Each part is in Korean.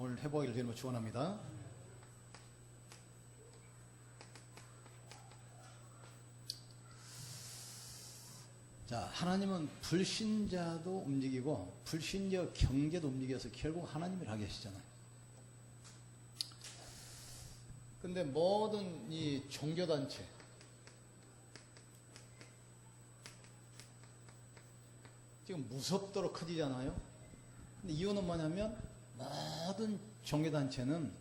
오늘 해보기를 주님으로 축원합니다. 자, 하나님은 불신자도 움직이고 불신자 경제도 움직여서 결국 하나님을 하게 하시잖아요. 근데 모든 이 종교단체, 지금 무섭도록 커지잖아요. 근데 이유는 뭐냐면 모든 종교단체는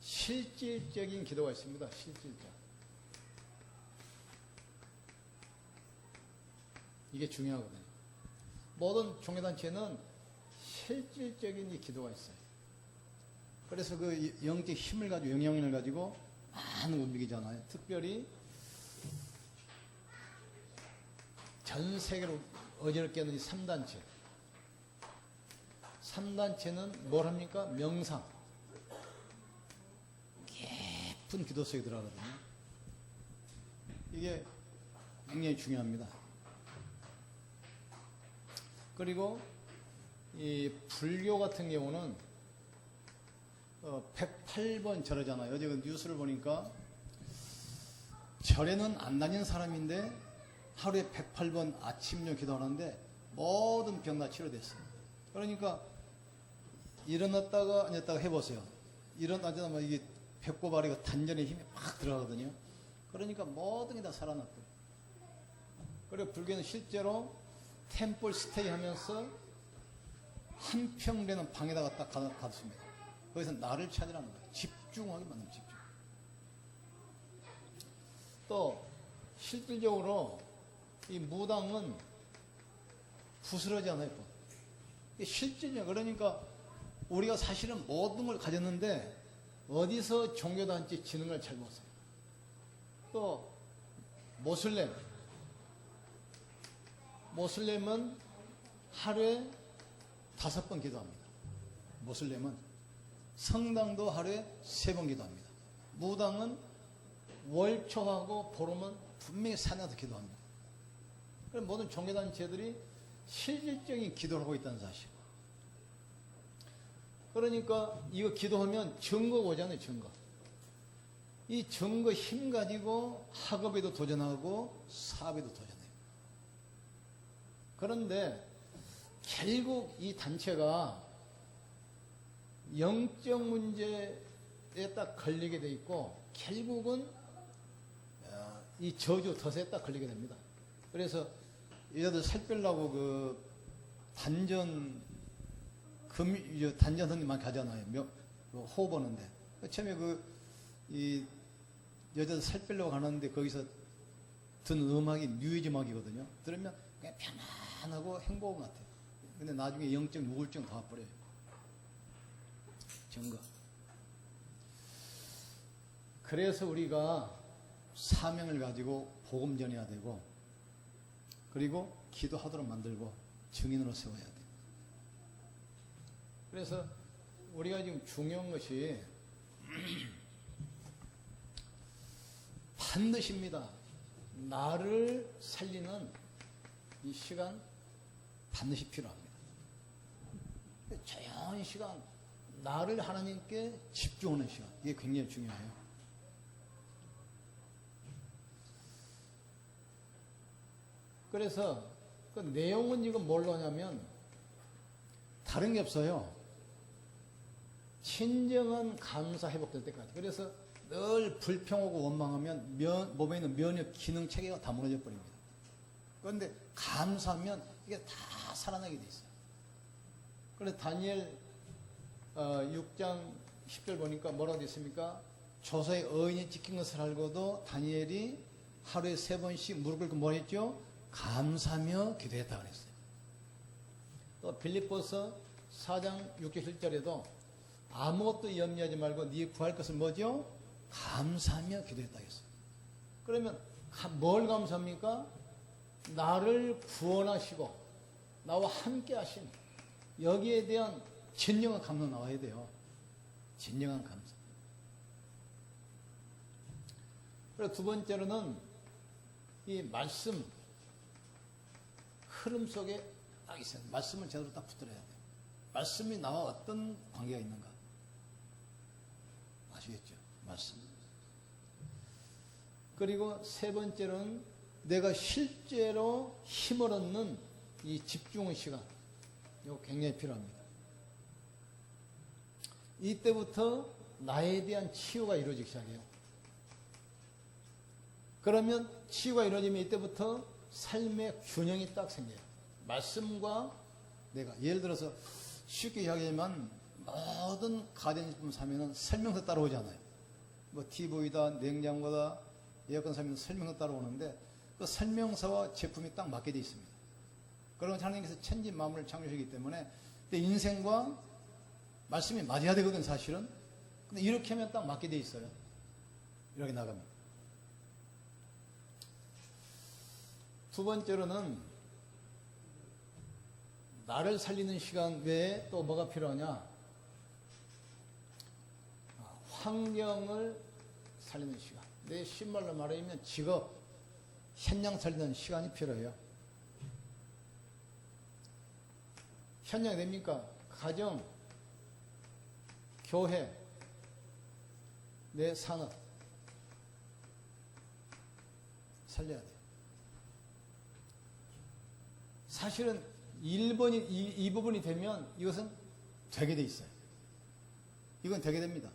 실질적인 기도가 있습니다. 실질적. 이게 중요하거든요. 모든 종교단체는 실질적인 이 기도가 있어요. 그래서 그 영적 힘을 가지고, 영향력을 가지고 많은 움직이잖아요. 특별히 전 세계로 어지럽게 하는 이 3단체. 3단체는 뭘 합니까? 명상. 깊은 기도 속에 들어가거든요. 이게 굉장히 중요합니다. 그리고 이 불교 같은 경우는 108번 절하잖아요. 어제 그 뉴스를 보니까 절에는 안 다니는 사람인데 하루에 108번 아침용 기도하는데 모든 병 다 치료됐어요. 그러니까 일어났다가 앉았다가 해보세요. 일어나자마자 이게 배꼽아리가 단전에 힘이 팍 들어가거든요. 그러니까 모든 게 다 살아났고요. 그리고 불교는 실제로 템플 스테이 하면서 한 평 되는 방에다가 딱 가뒀습니다. 거기서 나를 찾으라는 거예요. 집중하게 만듭니다. 집중. 또 실질적으로 이 무당은 부스러지 않아요. 이게 실질이야. 그러니까 우리가 사실은 모든 걸 가졌는데 어디서 종교단체 지는 걸 잘 못해요. 또 모슬렘은 하루에 5번 기도합니다. 모슬렘은 성당도 하루에 3번 기도합니다. 무당은 월초하고 보름은 분명히 산에서 기도합니다. 그럼 모든 종교단체들이 실질적인 기도를 하고 있다는 사실. 그러니까 이거 기도하면 증거가 오잖아요. 증거. 이 증거 힘 가지고 학업에도 도전하고 사업에도 도전해요. 그런데 결국 이 단체가 영적 문제에 딱 걸리게 돼 있고 결국은 이 저주 덫에 딱 걸리게 됩니다. 그래서 여자들 살 빼려고 그 단전 선생님 많이 가잖아요. 호흡 하는데 처음에 이 여자들 살 빼려고 가는데 거기서 듣는 음악이 뉴에이지 음악이거든요. 들으면 그냥 편안하고 행복한 것 같아요. 근데 나중에 영적 우울증 다 와버려요. 증거. 그래서 우리가 사명을 가지고 복음 전해야 되고 그리고 기도하도록 만들고 증인으로 세워야 돼요. 그래서 우리가 지금 중요한 것이 반드시입니다. 나를 살리는 이 시간 반드시 필요합니다. 조용한 시간, 나를 하나님께 집중하는 시간, 이게 굉장히 중요해요. 그래서 그 내용은 지금 뭘로 하냐면 다른 게 없어요. 진정한 감사 회복될 때까지. 그래서 늘 불평하고 원망하면 몸에 있는 면역 기능 체계가 다 무너져 버립니다. 그런데 감사하면 이게 다 살아나게 돼 있어요. 그래서 다니엘 6장 10절 보니까 뭐라고 되어 있습니까? 조서의 의인이 지킨 것을 알고도 다니엘이 하루에 3번씩 무릎 꿇고 뭐 했죠? 감사하며 기도했다고 그랬어요. 또 빌립보서 4장 6절 7절에도 아무것도 염려하지 말고 네 구할 것은 뭐죠? 감사하며 기도했다고 했어요. 그러면 뭘 감사합니까? 나를 구원하시고 나와 함께 하신 여기에 대한 진정한 감사 나와야 돼요. 진정한 감사. 그리고 두 번째로는 이 말씀 흐름 속에 딱 있어요. 말씀을 제대로 딱 붙들어야 돼요. 말씀이 나와 어떤 관계가 있는가. 아시겠죠? 말씀. 그리고 세 번째로는 내가 실제로 힘을 얻는 이 집중의 시간. 이거 굉장히 필요합니다. 이때부터 나에 대한 치유가 이루어지기 시작해요. 그러면 치유가 이루어지면 이때부터 삶의 균형이 딱 생겨요. 말씀과 내가. 예를 들어서 쉽게 이야기하면 모든 가전제품 사면은 설명서 따라오잖아요. 뭐 TV다, 냉장고다, 에어컨 사면 설명서 따라오는데 그 설명서와 제품이 딱 맞게 되어 있습니다. 그러면 하나님께서 천지 만물을 창조하시기 때문에 내 인생과 말씀이 맞아야 되거든, 사실은. 근데 이렇게 하면 딱 맞게 되어 있어요. 이렇게 나가면. 두 번째로는 나를 살리는 시간 외에 또 뭐가 필요하냐? 환경을 살리는 시간. 내 신말로 말하면 직업, 현장 살리는 시간이 필요해요. 현장이 됩니까? 가정, 교회, 내 산업 살려야 돼요. 사실은 1번이 이 부분이 되면 이것은 되게 돼 있어요. 이건 되게 됩니다.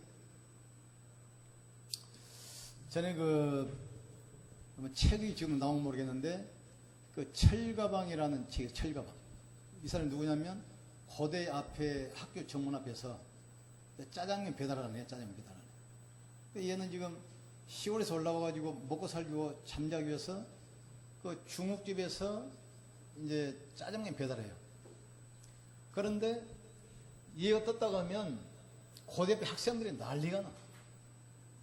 전에 책이 지금 나온 모르겠는데 그 철가방이라는 책이 철가방. 이 사람이 누구냐면 고대 앞에 학교 정문 앞에서 짜장면 배달하는 애야. 짜장면 배달하는 애. 얘는 지금 시골에서 올라와가지고 먹고 살기 잠자기 위해서 그 중국집에서 이제 짜장면 배달해요. 그런데 얘가 떴다고 하면 고대 앞에 학생들이 난리가 나.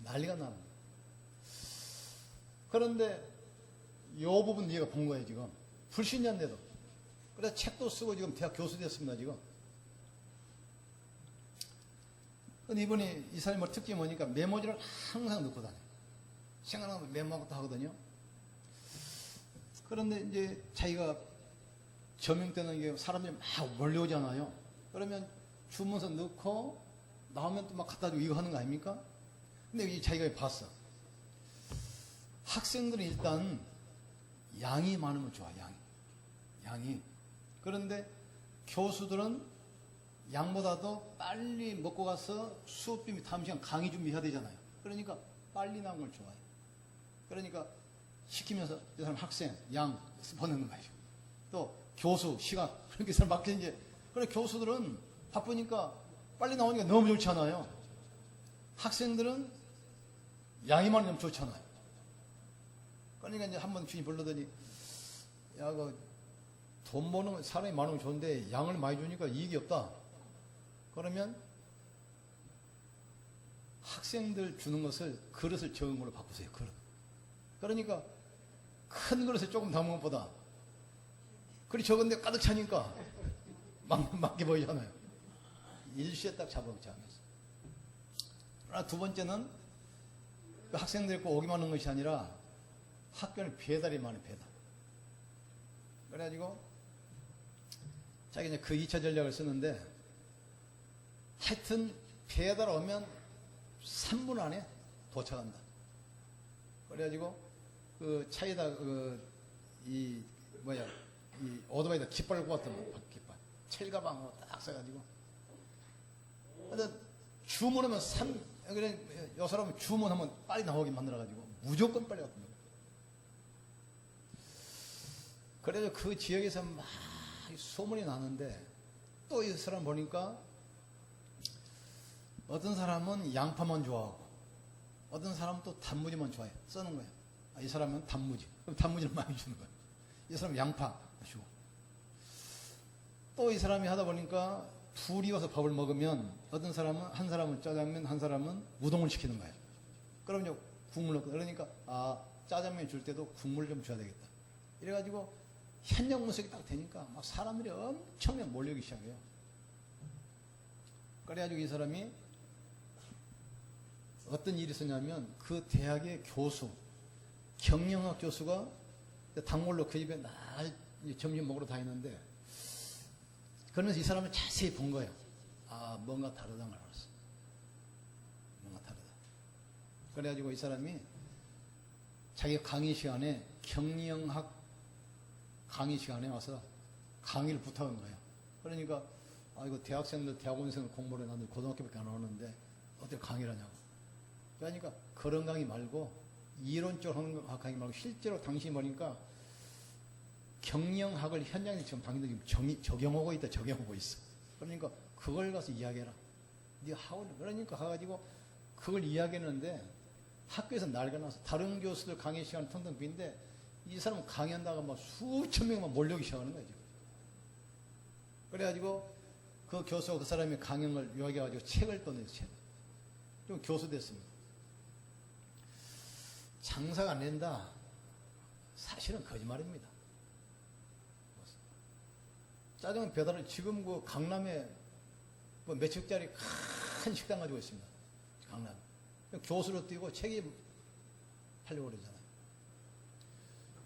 난리가 나는 거야. 그런데 이 부분 얘가 본 거예요, 지금. 불신자인데도. 그래서 책도 쓰고 지금 대학 교수 됐습니다, 지금. 근데 이분이 이 사람이 특징이 뭐니까 메모지를 항상 넣고 다녀요. 생각나면 메모하고 하거든요. 그런데 이제 자기가 저명 때는 게 사람들이 막 몰려오잖아요. 그러면 주문서 넣고 나오면 또 막 갖다 주고 이거 하는 거 아닙니까? 근데 이 자기가 봤어. 학생들은 일단 양이 많으면 좋아, 양이. 그런데 교수들은 양보다도 빨리 먹고 가서 수업 준비, 다음 시간 강의 준비해야 되잖아요. 그러니까 빨리 나온 걸 좋아해요. 그러니까 시키면서 이 사람 학생, 양 보내는 거예요. 또 교수, 시각. 그렇게 해서 막 이제, 그래, 교수들은 바쁘니까 빨리 나오니까 너무 좋잖아요. 학생들은 양이 많으면 좋잖아요. 그러니까 이제 한번 주인이 불러더니, 야, 돈 버는 사람이 많으면 좋은데 양을 많이 주니까 이익이 없다. 그러면 학생들 주는 것을 그릇을 적은 걸로 바꾸세요, 그릇. 그러니까 큰 그릇에 조금 담은 것보다 그리 적은데 가득 차니까 맞게 보이잖아요. 일시에 딱 잡아먹지 않았어. 그러나 두 번째는 그 학생들이 꼭 오기만 하는 것이 아니라 학교는 배달이 많아요, 배달. 그래가지고 자기 이제 그 2차 전략을 쓰는데 하여튼 배달 오면 3분 안에 도착한다. 그래가지고 그 차에다 이 오토바이에다 깃발을 꽂았던 거야, 깃발. 철가방으로 딱 써가지고. 근데 주문하면 그래, 요 사람은 주문하면 빨리 나오게 만들어가지고 무조건 빨리 왔던 거야. 그래서 그 지역에서 막 소문이 나는데 또 이 사람 보니까 어떤 사람은 양파만 좋아하고 어떤 사람은 또 단무지만 좋아해. 써는 거야. 이 사람은 단무지. 그럼 단무지를 많이 주는 거야. 이 사람은 양파 주고. 또 이 사람이 하다 보니까 둘이 와서 밥을 먹으면 어떤 사람은 한 사람은 짜장면, 한 사람은 우동을 시키는 거예요. 그럼 이제 국물 넣고 그러니까 짜장면 줄 때도 국물 좀 줘야 되겠다. 이래가지고 현장 분석이 딱 되니까 막 사람들이 엄청나게 몰려오기 시작해요. 그래가지고 이 사람이 어떤 일이 있었냐면 그 대학의 교수, 경영학 교수가 단골로 그 집에 날 점심 먹으러 다니는데 그러면서 이 사람을 자세히 본 거예요. 뭔가 다르다는 걸 알았어. 뭔가 다르다. 그래가지고 이 사람이 자기 강의 시간에 경영학 강의 시간에 와서 강의를 부탁한 거예요. 그러니까 이거 대학생들 대학원생을 공부를 해놨는데 고등학교밖에 안 오는데 어떻게 강의를 하냐고. 그러니까 그런 강의 말고 이론적으로 하는 강의 말고 실제로 당신이 보니까 경영학을 현장에 지금 당신들이 적용하고 있다, 적용하고 있어. 그러니까 그걸 가서 이야기해라. 네 학원, 그러니까 가가지고 그걸 이야기했는데 학교에서 난리가 나서 다른 교수들 강의 시간 텅텅 빈데 이 사람 강의한다가 막 수천 명만 몰려오기 시작하는 거예요, 지금. 그래가지고 그 교수가 그 사람이 강연을 요약해가지고 책을 떠내서 책. 좀 교수 됐습니다. 장사가 안 된다. 사실은 거짓말입니다. 짜장면 배달을 지금 그 강남에 뭐 몇 층짜리 큰 식당 가지고 있습니다. 강남. 교수로 뛰고 책이 팔려고 그러잖아요.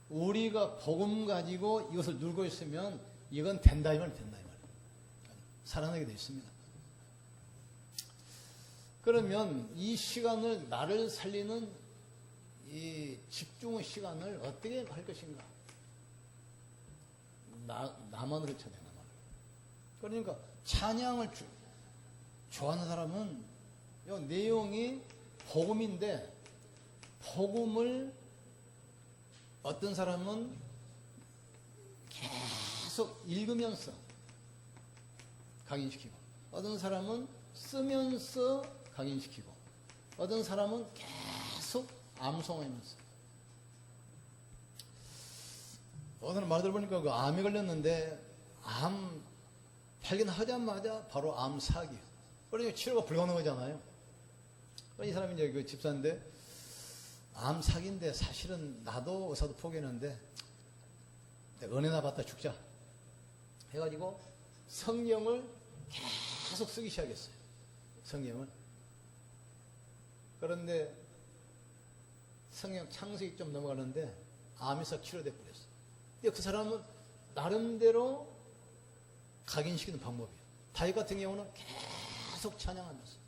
우리가 복음 가지고 이것을 누르고 있으면 이건 된다 이 말, 된다 이 말. 살아나게 되어 있습니다. 그러면 이 시간을 나를 살리는 이 집중의 시간을 어떻게 할 것인가? 나만으로 찾아야 나만. 그러니까 찬양을 좋아하는 사람은 이 내용이 복음인데 복음을 어떤 사람은 계속 읽으면서 각인시키고 어떤 사람은 쓰면서 각인시키고 어떤 사람은 계속 암송하면서 오늘 말 들어보니까 그 암이 걸렸는데 암 발견하자마자 바로 암 사기. 그러니까 치료가 불가능하잖아요. 이 사람이 이제 그 집사인데 암 사기인데 사실은 나도 의사도 포기했는데 은혜나 받다 죽자 해가지고 성경을 계속 쓰기 시작했어요. 성경을. 그런데 성경 창세기 좀 넘어가는데 암이 싹 치료돼 버렸어요. 근데 그 사람은 나름대로 각인시키는 방법이에요. 다윗 같은 경우는 계속 찬양하면서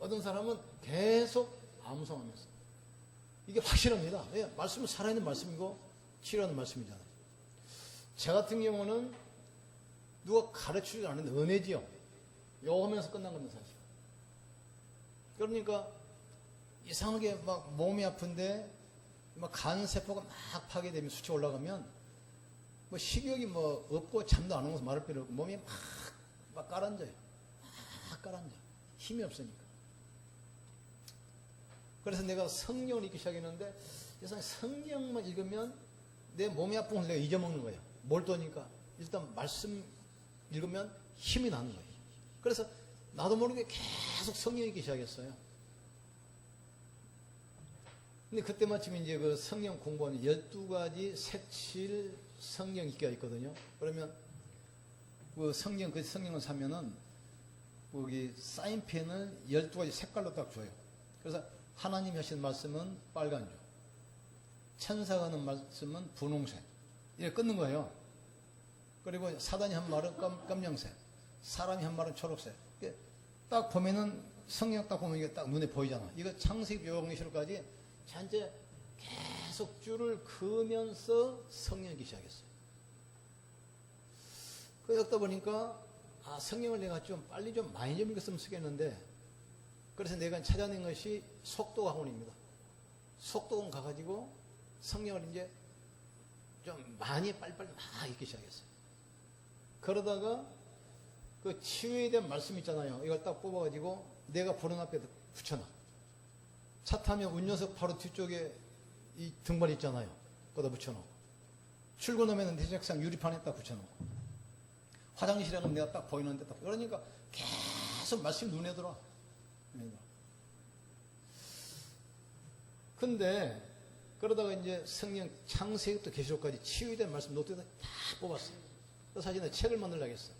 어떤 사람은 계속 암송하면서 이게 확실합니다. 예, 말씀은 살아있는 말씀이고 치료하는 말씀이잖아요. 제 같은 경우는 누가 가르치지 않는 은혜지요. 요 하면서 끝난 겁니다, 사실. 그러니까 이상하게 막 몸이 아픈데 막 간 세포가 막 파괴되면 수치 올라가면 뭐 식욕이 뭐 없고 잠도 안 오면서 말할 필요 없고 몸이 막 가라앉아요. 막 가라앉아. 힘이 없으니까. 그래서 내가 성경을 읽기 시작했는데 세상에 성경만 읽으면 내 몸이 아픈 걸 내가 잊어먹는 거예요. 몰두하니까 일단 말씀 읽으면 힘이 나는 거예요. 그래서 나도 모르게 계속 성경 읽기 시작했어요. 근데 그때 마침 이제 그 성경 공부하는 12가지 색칠 성경 읽기가 있거든요. 그러면 그 성경을 사면은 거기 사인펜을 12가지 색깔로 딱 줘요. 그래서 하나님이 하신 말씀은 빨간색, 천사가 하는 말씀은 분홍색. 이렇게 끊는 거예요. 그리고 사단이 한 말은 깜냥색, 사람이 한 말은 초록색. 딱 보면은 성경 딱 보면 이게 딱 눈에 보이잖아. 이거 창세기 요한계시록까지 전체 계속 줄을 그으면서 성경 읽기 시작했어요. 그러다 보니까 성경을 내가 좀 빨리 좀 많이 좀 읽었으면 쓰겠는데 그래서 내가 찾아낸 것이 속도 학원입니다. 속도원 가가지고 성경을 이제 좀 많이 빨리빨리 막 읽기 시작했어요. 그러다가 그 치유에 대한 말씀 있잖아요. 이걸 딱 뽑아가지고 내가 보는 앞에 붙여놔. 차 타면 운전석 바로 뒤쪽에 이 등발 있잖아요. 거기다 붙여놓고. 출근하면 대책상 유리판에 딱 붙여놓고. 화장실에 가면 내가 딱 보이는데 딱. 그러니까 계속 말씀이 눈에 들어와. 근데 그러다가 이제 성경 창세기부터 계시록까지 치유에 대한 말씀 노트에다 다 뽑았어요. 그래서 사실 내가 책을 만들려고 했어.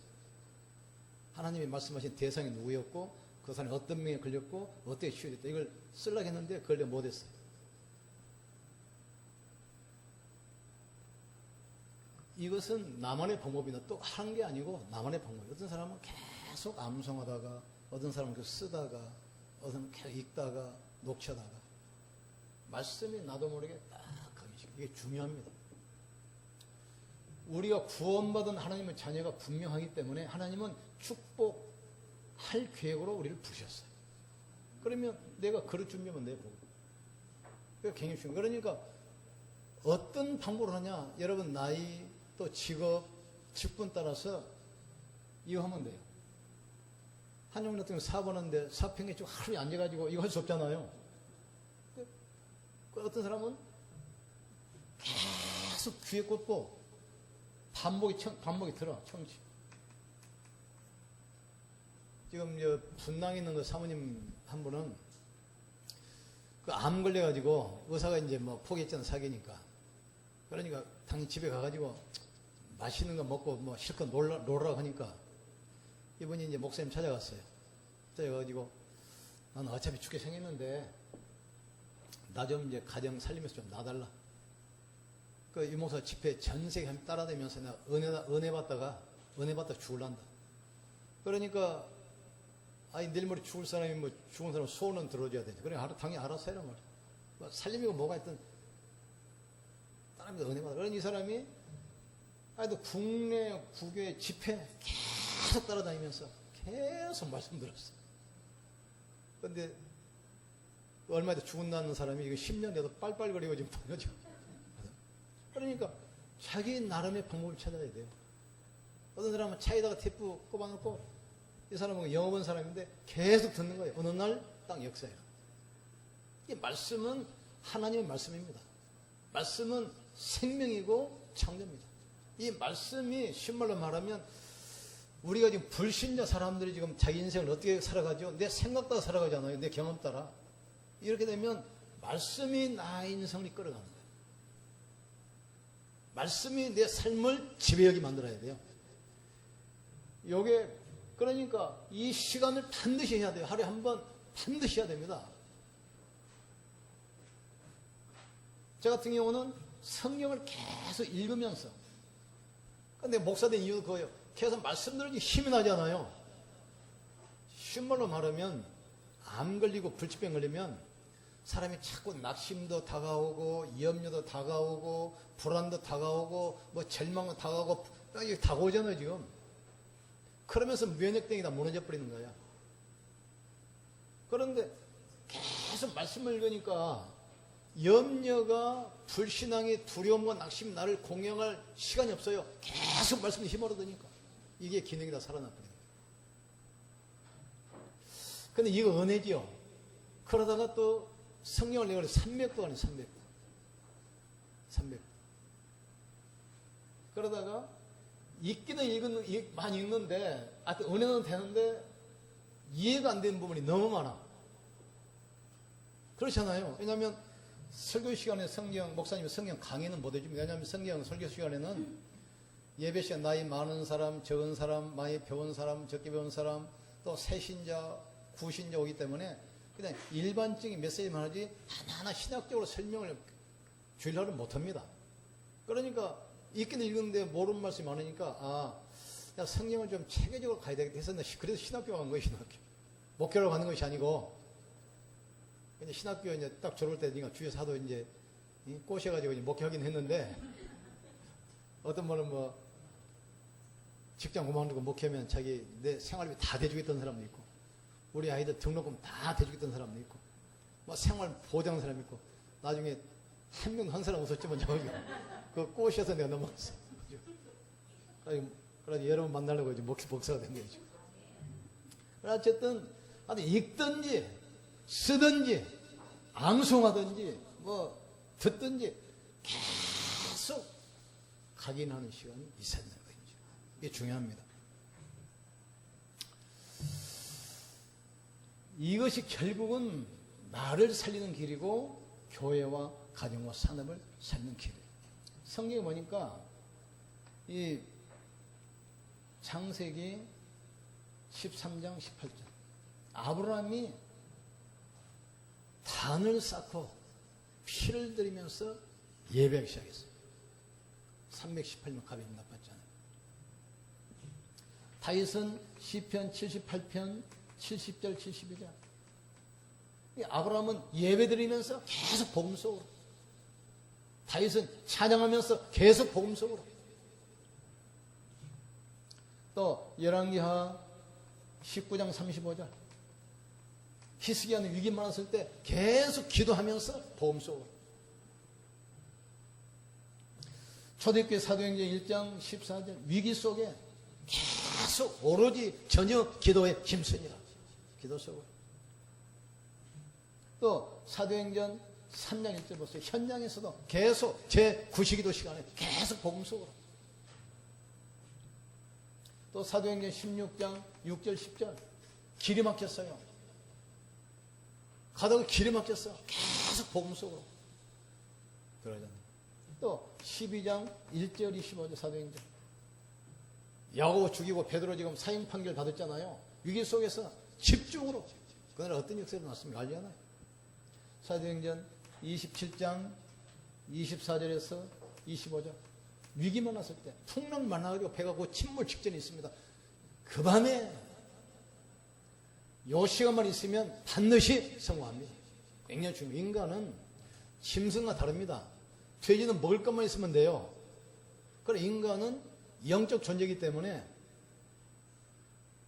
하나님이 말씀하신 대상이 누구였고 그 사람이 어떤 병에 걸렸고 어떻게 치유됐다. 이걸 쓰려고 했는데 그걸 내가 못했어요. 이것은 나만의 방법이다. 또 하는 게 아니고 나만의 방법. 어떤 사람은 계속 암송하다가 어떤 사람은 그 쓰다가, 어떤 사람은 계속 읽다가, 녹쳐다가. 말씀이 나도 모르게 딱 가기 시작. 이게 중요합니다. 우리가 구원받은 하나님의 자녀가 분명하기 때문에 하나님은 축복할 계획으로 우리를 부르셨어요. 그러면 내가 그릇 준비하면 내 복. 그게 굉장히 중요해요. 그러니까 어떤 방법으로 하냐? 여러분 나이, 또 직업, 직분 따라서 이거 하면 돼요. 한영민 같은 경우 사업하는데 사평에 쭉 하루에 앉아가지고 이거 할 수 없잖아요. 어떤 사람은 계속 귀에 꽂고 반복이 들어, 청취. 지금 분당 있는 그 사모님 한 분은 그 암 걸려가지고 의사가 이제 뭐 포기했잖아, 사귀니까. 그러니까 당연히 집에 가가지고 맛있는 거 먹고 뭐 실컷 놀라고 하니까 이분이 이제 목사님 찾아갔어요. 찾아가지고 나는 어차피 죽게 생겼는데 나 좀 이제 가정 살리면서 좀 놔달라. 그 유목사 집회 전 세계 따라다니면서 내가 은혜 받다가 죽을란다. 그러니까 아니 내일 모레 죽을 사람이 뭐 죽은 사람 소원은 들어줘야 되지. 그래 당연히 알아서 해라 말이야. 뭐 살림이고 뭐가 있든 사람이 은혜 받아. 그러니 이 사람이 하여튼 국내 국외 집회 계속 따라다니면서 계속 말씀 들었어. 근데 얼마 전에 죽은다는 사람이 이거 10년 돼도 빨빨거리고 지금 보여줘. 그러니까 자기 나름의 방법을 찾아야 돼요. 어떤 사람은 차에다가 테이프 꼽아놓고 이 사람은 영업한 사람인데 계속 듣는 거예요. 어느 날 딱 역사예요. 이 말씀은 하나님의 말씀입니다. 말씀은 생명이고 창조입니다. 이 말씀이 신말로 말하면 우리가 지금 불신자 사람들이 지금 자기 인생을 어떻게 살아가죠? 내 생각 따라 살아가잖아요. 내 경험 따라. 이렇게 되면 말씀이 나의 인생을 끌어가는 거예요. 말씀이 내 삶을 지배하게 만들어야 돼요. 요게 그러니까 이 시간을 반드시 해야 돼요. 하루에 한 번 반드시 해야 됩니다. 저 같은 경우는 성경을 계속 읽으면서 근데 목사 된 이유도 그거예요. 계속 말씀 들으니 힘이 나잖아요. 쉬운 말로 말하면 암 걸리고 불치병 걸리면 사람이 자꾸 낙심도 다가오고 염려도 다가오고 불안도 다가오고 뭐 절망도 다가오고 이게 다가오잖아요 지금. 그러면서 면역력이 다 무너져 버리는 거야. 그런데 계속 말씀을 읽으니까 염려가 불신앙이 두려움과 낙심이 나를 공경할 시간이 없어요. 계속 말씀에 힘을 얻으니까 이게 기능이 다 살아나버려요. 근데 이거 은혜지요. 그러다가 또 성경을 내가 300도 아니에요. 300도. 그러다가 읽기는 많이 읽는데 하여튼 은혜는 되는데 이해가 안 되는 부분이 너무 많아. 그렇잖아요. 왜냐하면 설교 시간에 목사님이 성경 강의는 못 해줍니다. 왜냐하면 성경 설교 시간에는 예배 시간 나이 많은 사람, 적은 사람, 많이 배운 사람, 적게 배운 사람, 또 새신자, 구신자 오기 때문에 그냥 일반적인 메시지만 하지 하나하나 신학적으로 설명을 주일날은 못합니다. 그러니까 읽기는 읽는데 모르는 말씀이 많으니까 야, 성경을 좀 체계적으로 가야 되겠다 해서 그래서 신학교 간 거예요. 신학교. 목회로 가는 것이 아니고 근데 신학교 이제 딱 졸업할 때 주위에서 하도 이제 꼬셔가지고 이제 목회하긴 했는데 어떤 분은 뭐 직장 그만두고 목회하면 자기 내 생활비 다 대주겠다는 사람도 있고 우리 아이들 등록금 다 대주겠다는 사람도 있고 뭐 생활 보장하는 사람도 있고 나중에 한 명 한 사람 없었지만 저기 그 꼬셔서 내가 넘어갔어. 그래서 여러분 만나려고 이제 목사가 된 거죠. 어쨌든 읽든지 쓰든지 앙송하든지 뭐 듣든지 계속 각인하는 시간이 있어야 되는 거죠. 이게 중요합니다. 이것이 결국은 나를 살리는 길이고 교회와 가정과 산업을 살리는 길이에요. 성경에 보니까 이 창세기 13장 18절 아브라함이 단을 쌓고 피를 들이면서 예배하기 시작했어요. 318명 가병 나빴잖아요. 다윗은 시편 78편 70절, 72절. 아브라함은 예배 드리면서 계속 복음 속으로. 다윗은 찬양하면서 계속 복음 속으로. 또 열왕기하 19장 35절. 히스기야는 위기 많았을 때 계속 기도하면서 복음 속으로. 초대교회 사도행전 1장 14절. 위기 속에 계속 오로지 전혀 기도에 힘쓰니라. 기도 속으로. 또 사도행전 3장 1절 보세요. 현장에서도 계속 제9시기도 시간에 계속 복음 속으로. 또 사도행전 16장 6절 10절. 길이 막혔어요. 가다가 길이 막혔어. 계속 복음 속으로 들어가잖아요. 또 12장 1절 25절 사도행전. 야고보 죽이고 베드로 지금 사형 판결 받았잖아요. 위기 속에서 집중으로. 그날 어떤 역사가 났습니까? 알잖아요. 사도행전 27장 24절에서 25절. 위기만 왔을 때 풍랑 만나가지고 배가 곧 침몰 직전에 있습니다. 그 밤에 요 시간만 있으면 반드시 성공합니다. 굉장히 중요해요. 인간은 짐승과 다릅니다. 돼지는 먹을 것만 있으면 돼요. 그러나 인간은 영적 존재이기 때문에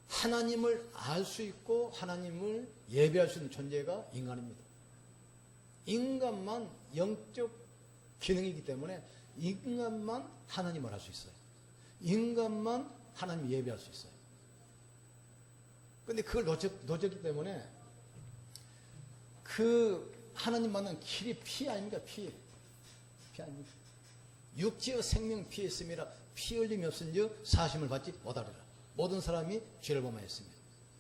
하나님을 알 수 있고 하나님을 예배할 수 있는 존재가 인간입니다. 인간만 영적 기능이기 때문에 인간만 하나님을 알 수 있어요. 인간만 하나님 예배할 수 있어요. 근데 그걸 놓쳤기 때문에 그 하나님 만난 길이 피 아닙니까? 피 아닙니까? 육지의 생명 피에 있음이라 피 흘림이 없은즉 사심을 받지 못하리라. 모든 사람이 죄를 범하였으며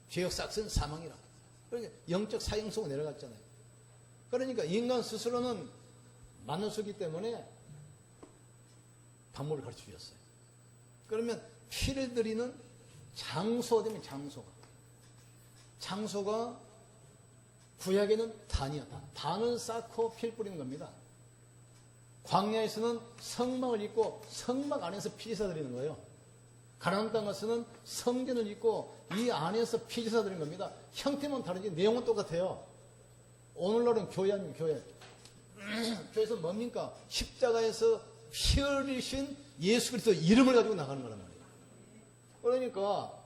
죄의 삭은 사망이라. 그러니까 영적 사형 속으로 내려갔잖아요. 그러니까 인간 스스로는 만날 수 있기 때문에 방법을 가르쳐 주셨어요. 그러면 피를 드리는 장소가 되면 장소가 구약에는 단이었다. 단을 쌓고 피를 뿌리는 겁니다. 광야에서는 성막을 입고 성막 안에서 피제사 드리는 거예요. 가나안 땅에서는 성전을 입고 이 안에서 피제사 드리는 겁니다. 형태만 다르지 내용은 똑같아요. 오늘날은 교회 아니면 교회. 교회에서 뭡니까? 십자가에서 피 흘리신 예수 그리스도 이름을 가지고 나가는 거란 말이에요. 그러니까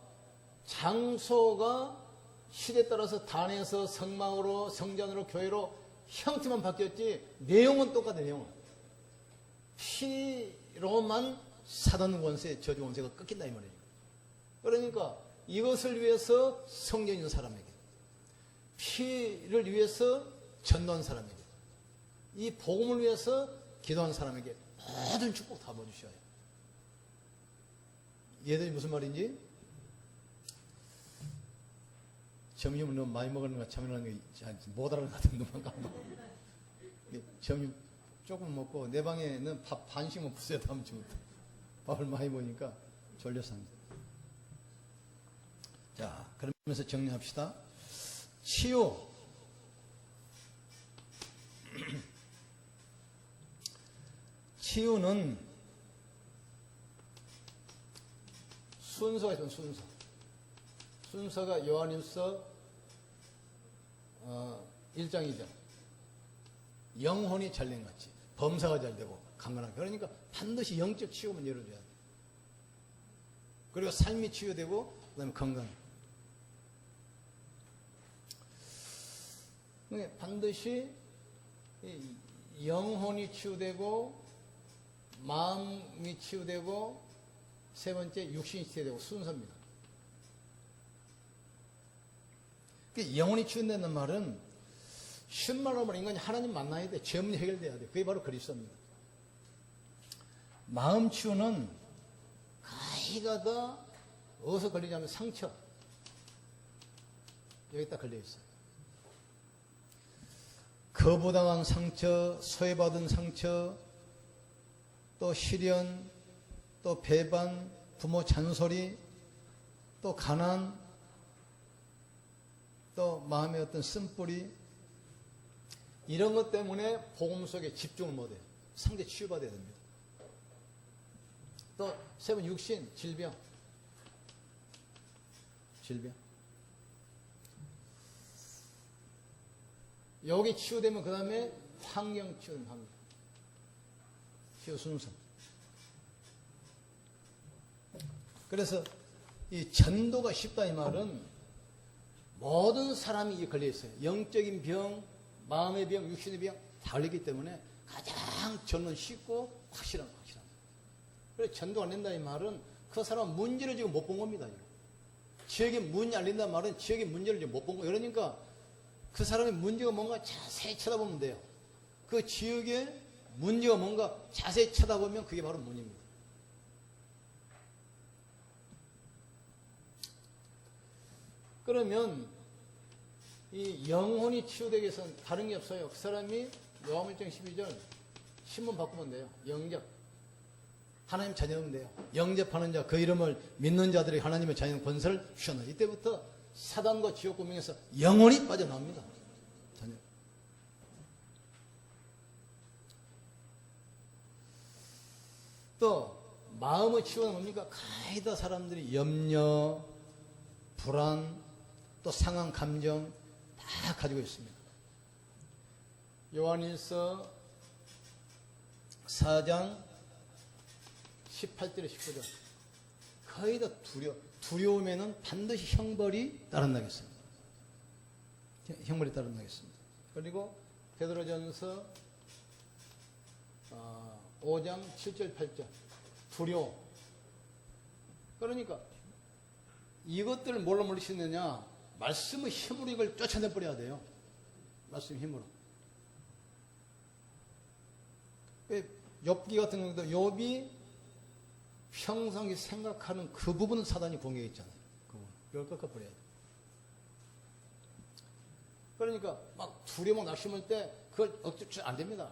장소가 시대에 따라서 단에서 성막으로 성전으로 교회로 형태만 바뀌었지 내용은 똑같아요. 내용은. 피로만 사단 권세, 저주 권세가 끊긴다 이 말이에요. 그러니까 이것을 위해서 성전 있는 사람에게, 피를 위해서 전도한 사람에게, 이 복음을 위해서 기도한 사람에게 모든 축복 다 보여주셔야 해요. 얘들이 무슨 말인지? 점심을 너무 많이 먹는 거 참여하는 게 못 알아는 것 같은 놈만 감고. 점심 조금 먹고 내 방에는 밥 반씩만 부숴야 다음 주부터. 밥을 많이 먹으니까 졸려서 합니다. 자, 그러면서 정리합시다. 치유. 치유는 순서가 있어요. 순서가 요한일서 1장 2절. 영혼이 잘된 같이 범사가 잘되고 강건하게. 그러니까 반드시 영적 치유만 열어줘야 돼. 그리고 삶이 치유되고 그다음에 건강. 반드시 영혼이 치유되고 마음이 치유되고 세 번째 육신이 치유되고 순서입니다. 영혼이 치유된다는 말은 쉬운 말로 하면 인간이 하나님 만나야 돼. 죄 문제 해결돼야 돼. 그게 바로 그리스도입니다. 마음 치유는 거의 가다 어디서 걸리냐면 상처. 여기 딱 걸려있어요. 거부당한 상처, 소외받은 상처, 또 시련, 또 배반, 부모 잔소리, 또 가난, 또 마음의 어떤 쓴뿌리, 이런 것 때문에 복음 속에 집중을 못해요. 상대 치유받아야 됩니다. 또 세 번 육신, 질병. 여기 치유되면 그 다음에 환경 치유는 환경. 치유 순서. 그래서 이 전도가 쉽다 이 말은 모든 사람이 걸려 있어요. 영적인 병, 마음의 병, 육신의 병 다 걸리기 때문에 가장 전도는 쉽고 확실한. 그래서 전도가 안 된다 이 말은 그 사람은 문제를 지금 못 본 겁니다. 지역에 문이 열린다 말은 지역의 문제를 지금 못 본 거예요. 그러니까 그 사람의 문제가 뭔가 자세히 쳐다보면 돼요. 그 지역의 문제가 뭔가 자세히 쳐다보면 그게 바로 문입니다. 그러면 이 영혼이 치유되기 위해서는 다른 게 없어요. 그 사람이 요한일장 12절 신문 바꾸면 돼요. 영접. 하나님 자녀면 돼요. 영접하는 자, 그 이름을 믿는 자들이 하나님의 자녀는 권세를 주셨나. 이때부터 사단과 지옥 구명에서 영원히 빠져나옵니다. 자녀. 또 마음의 치유는 뭡니까? 거의 다 사람들이 염려, 불안, 또 상한 감정 다 가지고 있습니다. 요한일서 4장 18절에 19절 거의 다 두려움에는 반드시 형벌이 따른다겠습니다. 형벌이 따른다겠습니다. 그리고 베드로전서 5장 7절 8절 두려움. 그러니까 이것들을 뭘로 물리치느냐? 말씀의 힘으로 이걸 쫓아내버려야 돼요. 말씀 힘으로. 욥기 같은 경우도 욥이 평상시 생각하는 그 부분은 사단이 공격했잖아요. 그걸 꺾어버려야 돼. 그러니까 막 두려움 낙심할 때 그걸 억제로 안 됩니다.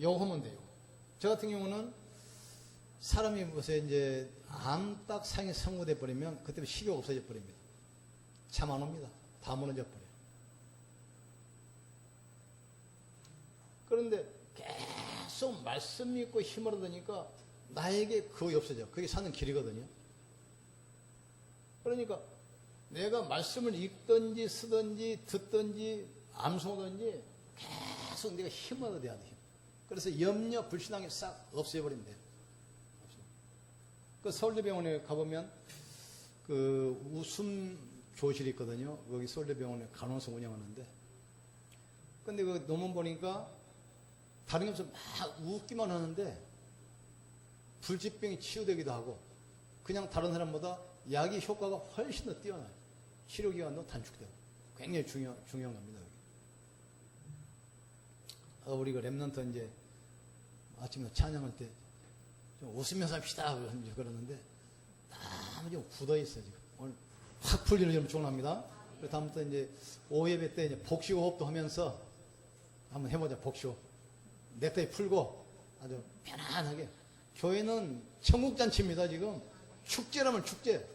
요하면 돼요. 저 같은 경우는 사람이 무슨 이제 암딱 상이 성공돼 버리면 그때부터 식욕 없어져 버립니다. 잠 안 옵니다. 다 무너져 버려요. 그런데 계속 말씀 믿고 힘을 얻으니까 나에게 그게 없어져. 그게 사는 길이거든요. 그러니까 내가 말씀을 읽든지 쓰든지 듣든지 암송하든지 계속 내가 힘을 얻어야 돼요. 그래서 염려, 불신앙이 싹 없애버리면 돼요. 그 서울대병원에 가보면 그 웃음 교실이 있거든요. 거기 서울대병원에 간호사 운영하는데. 근데 그 논문 보니까 다른 게 없어 막 웃기만 하는데 불치병이 치유되기도 하고 그냥 다른 사람보다 약의 효과가 훨씬 더 뛰어나요. 치료기간도 단축되고 굉장히 중요한 겁니다. 우리 그 랩런트 이제 아침에 찬양할 때 좀 웃으면서 합시다 그러는데 너무 좀 굳어있어요. 지금 오늘 확 풀리는 좀 중요합니다. 그래서 다음부터 이제 오예배 때 이제 복식호흡도 하면서 한번 해보자. 복식호흡. 넥타이 풀고 아주 편안하게. 교회는 천국잔치입니다. 지금 축제라면 축제.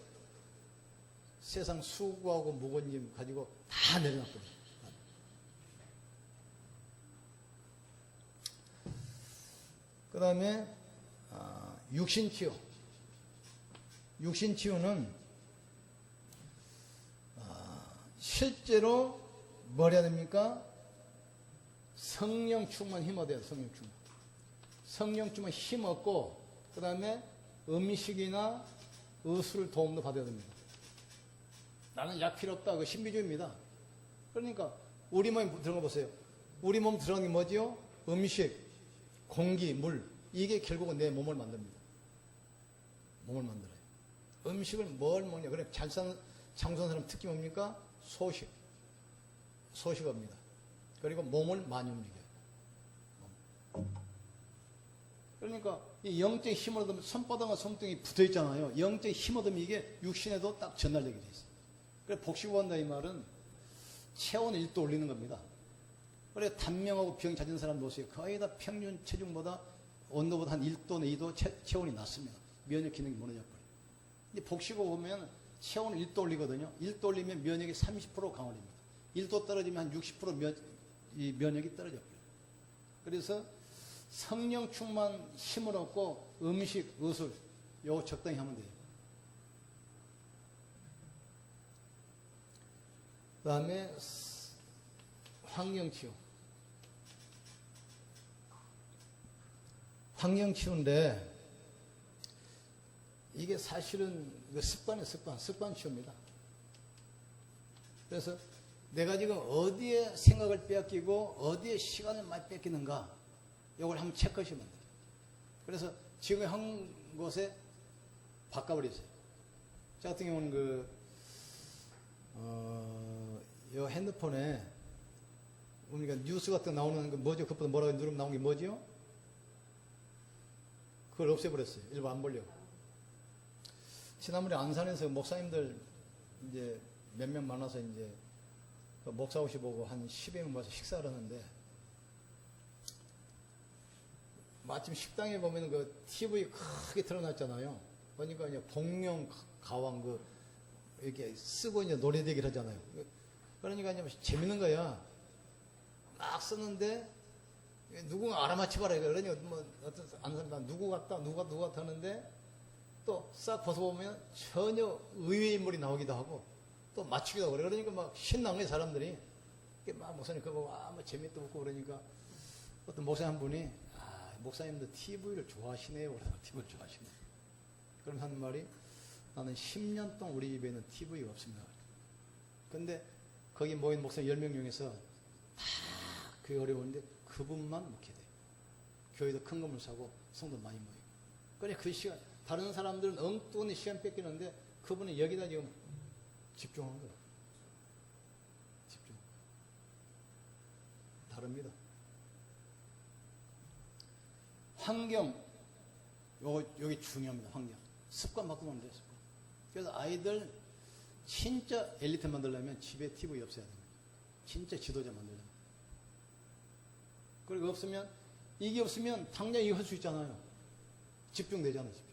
세상 수고하고 무거운 짐 가지고 다 내려놨거든요. 그 다음에 육신치유. 육신치유는 실제로 뭘 해야 됩니까? 성령 충만 힘 얻어야 돼요. 성령 충만. 성령 충만 힘 얻고 그 다음에 음식이나 의술 도움도 받아야 됩니다. 나는 약 필요 없다. 그 신비주의입니다. 그러니까 우리 몸에 들어가 보세요. 우리 몸 들어간 게 뭐지요? 음식, 공기, 물. 이게 결국은 내 몸을 만듭니다. 몸을 만들어요. 음식을 뭘 먹냐. 그래 잘 사는 장수한 사람 특히 뭡니까? 소식. 소식입니다. 그리고 몸을 많이 움직여요. 그러니까 이 영적인 힘을 얻으면 손바닥과 손등이 붙어 있잖아요. 영적인 힘을 얻으면 이게 육신에도 딱 전달되게 돼 있어요. 그래서 복식호흡한다 이 말은 체온 1도 올리는 겁니다. 그래 단명하고 병 잦은 사람 보세요. 거의 다 평균 체중보다 온도보다 한 1도, 2도 체온이 낮습니다. 면역 기능이 무너져버려요. 근데 복식호흡 보면 체온을 1도 올리거든요. 1도 올리면 면역이 30% 강화됩니다. 1도 떨어지면 한 60% 면역이 떨어져 버려요. 그래서 성령 충만 힘을 얻고 음식, 의술 요거 적당히 하면 돼요. 그 다음에 환경치유. 환경치유인데 이게 사실은 습관치유입니다. 그래서 내가 지금 어디에 생각을 빼앗기고 어디에 시간을 많이 뺏기는가 이걸 한번 체크하시면 돼요. 그래서 지금 한 곳에 바꿔버리세요. 저 같은 경우는 이 핸드폰에 우리가 뉴스 같은 거 나오는 거 뭐죠? 그것보다 뭐라고 누르면 나온 게 뭐죠? 그걸 없애버렸어요. 일부 안 보려고. 지난번에 안산에서 목사님들 이제 몇 명 만나서 이제 목사 오시보고 한 10여 명 모여서 식사를 하는데 마침 식당에 보면 그 TV 크게 틀어놨잖아요. 그러니까 이제 복룡 가왕 이렇게 쓰고 이제 노래대기를 하잖아요. 그러니까 이제 재밌는 거야. 막 쓰는데 누군가 알아맞히봐라. 그러니까 뭐 어떤 아는 사람 누구 같다 누가 하는데 또 싹 벗어보면 전혀 의외의 인물이 나오기도 하고 또 맞추기도 하고 그러니까 막 신난 거예요 사람들이. 막 목사님 그거 보고 뭐 재밌도 없고 그러니까 어떤 목사님 한 분이 목사님도 TV를 좋아하시네요. 그래서 TV를 좋아하시네. 그럼 하는 말이 나는 10년 동안 우리 집에는 TV가 없습니다. 근데 거기 모인 목사님 10명 중에서 다 교회 어려운데 그분만 묵게 돼요. 교회도 큰 건물 사고 성도 많이 모이고. 그래 그 시간 다른 사람들은 엉뚱한 시간 뺏기는데 그분은 여기다 지금 집중한 거예요. 집중. 다릅니다. 환경, 여기 중요합니다. 환경. 습관 바꾸면 안 돼요. 습관. 그래서 아이들 진짜 엘리트 만들려면 집에 TV 없어야 됩니다. 진짜 지도자 만들려면. 그리고 이게 없으면 당장 이거 할 수 있잖아요. 집중되잖아요. 집중.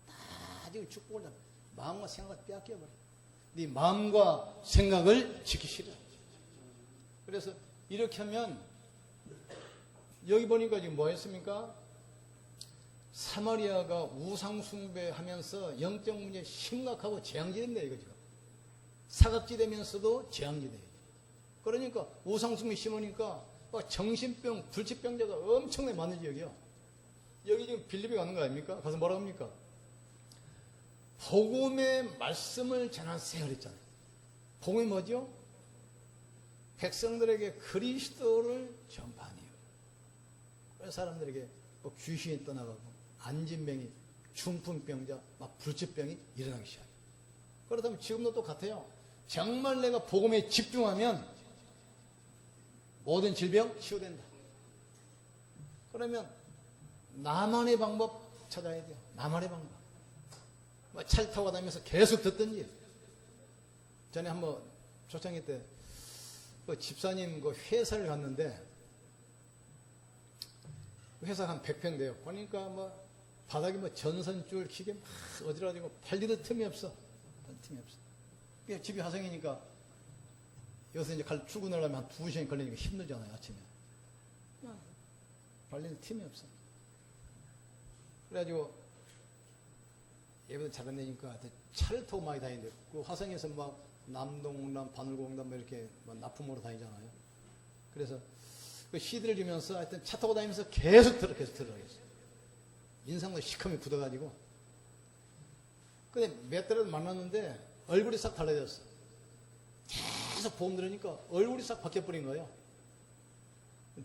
다 지금 축복을 잡아. 마음과 생각을 빼앗겨버려. 네 마음과 생각을 지키시라. 그래서 이렇게 하면 여기 보니까 지금 뭐 했습니까? 사마리아가 우상숭배하면서 영적 문제 심각하고 재앙지대인데 이거 지금 사각지대면서도 재앙지대. 그러니까 우상숭배 심으니까 정신병, 불치병자가 엄청나게 많은지 여기 지금 빌립에 가는 거 아닙니까? 가서 뭐라고 합니까? 복음의 말씀을 전하세요 그랬잖아요. 복음이 뭐죠? 백성들에게 그리스도를 전파하니요. 그래서 사람들에게 귀신이 떠나가고 안진병이, 중풍병자, 막 불치병이 일어나기 시작해요. 그렇다면 지금도 똑같아요. 정말 내가 복음에 집중하면 모든 질병 치유된다. 그러면 나만의 방법 찾아야 돼요. 나만의 방법. 차를 타고 다니면서 계속 듣든지. 전에 한번 초창기 때 집사님 회사를 갔는데 회사가 한 100평 돼요. 그러니까 바닥에 전선줄 기계 막 어지러지고 발리도 틈이 없어. 틈이 없어. 집이 화성이니까 여기서 이제 출근하려면 한 2시간 걸리니까 힘들잖아요, 아침에. 발리는 틈이 없어. 그래가지고 예배도 잘 안 되니까 차를 타고 많이 다니는데 그 화성에서 남동남, 바늘공단 이렇게 납품으로 다니잖아요. 그래서 그 CD를 주면서 하여튼 차 타고 다니면서 계속 들어가겠어요. 인상도 시커멓게 굳어가지고. 근데 몇 달을 만났는데 얼굴이 싹 달라졌어. 계속 보험 들으니까 얼굴이 싹 바뀌어버린 거예요.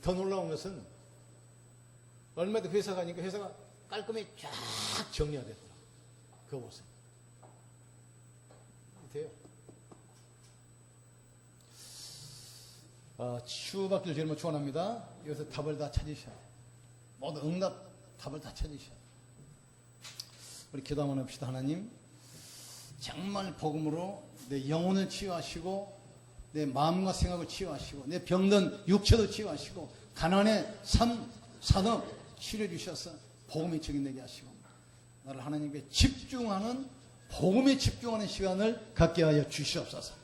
더 놀라운 것은 얼마 뒤 회사 가니까 회사가 깔끔히 쫙 정리가 됐더라. 그거 보세요. 돼요. 치유받기를 주님을 축원합니다. 여기서 답을 다 찾으셔야 돼요. 모든 응답 답을 다 찾으셔야 돼요. 우리 기도 한번 합시다. 하나님, 정말 복음으로 내 영혼을 치유하시고 내 마음과 생각을 치유하시고 내 병든 육체도 치유하시고 가난의 삶, 산업 치료해 주셔서 복음에 적용되게 하시고 나를 하나님께 집중하는 복음에 집중하는 시간을 갖게 하여 주시옵소서.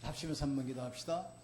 합심해서 한번 기도합시다.